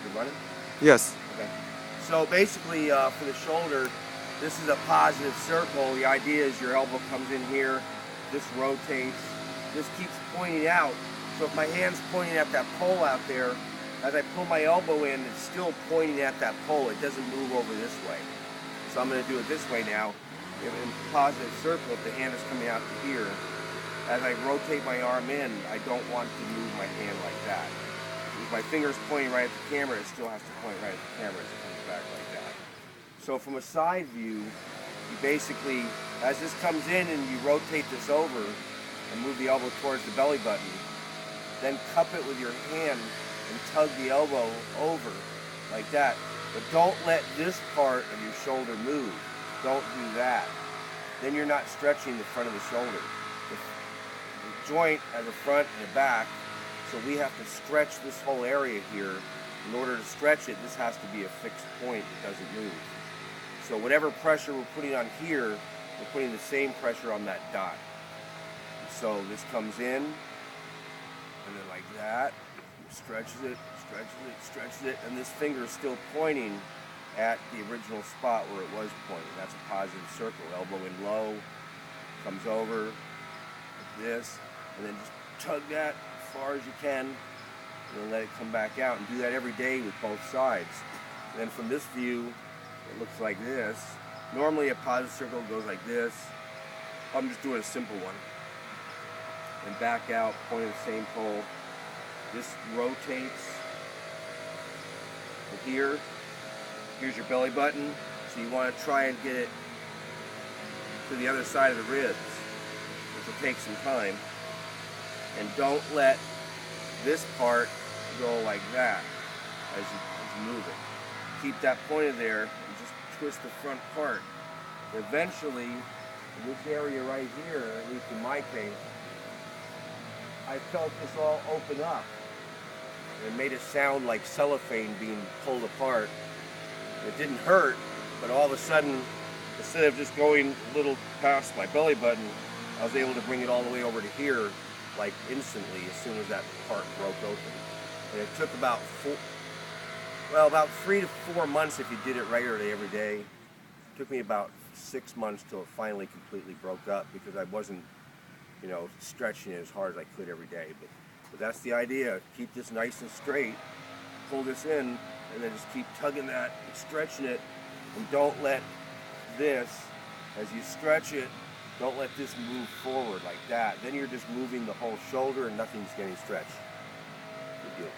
You're running? Yes. Okay. So basically, for the shoulder, this is a positive circle. The idea is your elbow comes in here, this rotates, this keeps pointing out. So if my hand's pointing at that pole out there, as I pull my elbow in, it's still pointing at that pole. It doesn't move over this way. So I'm going to do it this way now. In a positive circle, if the hand is coming out to here, as I rotate my arm in, I don't want to move my hand like that. If my finger's pointing right at the camera, it still has to point right at the camera as it comes back like that. So from a side view, you basically, as this comes in and you rotate this over and move the elbow towards the belly button, then cup it with your hand and tug the elbow over like that. But don't let this part of your shoulder move. Don't do that. Then you're not stretching the front of the shoulder. The joint has a front and a back, so we have to stretch this whole area here. In order to stretch it, this has to be a fixed point that doesn't move. So whatever pressure we're putting on here, we're putting the same pressure on that dot. So this comes in, and then like that, stretches it, and this finger is still pointing at the original spot where it was pointing. That's a positive circle. Elbow in low, comes over, like this, and then just tug that as far as you can, and then let it come back out, and do that every day with both sides. And then from this view, it looks like this. Normally a positive circle goes like this. I'm just doing a simple one. And back out, point at the same pole. This rotates to here. Here's your belly button. So you want to try and get it to the other side of the ribs, which will take some time. And don't let this part go like that as you move it. Keep that pointed there and just twist the front part. Eventually, in this area right here, at least in my case, I felt this all open up. It made it sound like cellophane being pulled apart. It didn't hurt, but all of a sudden, instead of just going a little past my belly button, I was able to bring it all the way over to here, like instantly, as soon as that part broke open. And it took about 3 to 4 months if you did it regularly every day. It took me about 6 months till it finally completely broke up because I wasn't, stretching it as hard as I could every day. But that's the idea. Keep this nice and straight, pull this in, and then just keep tugging that and stretching it. And don't let this, as you stretch it, don't let this move forward like that. Then you're just moving the whole shoulder and nothing's getting stretched.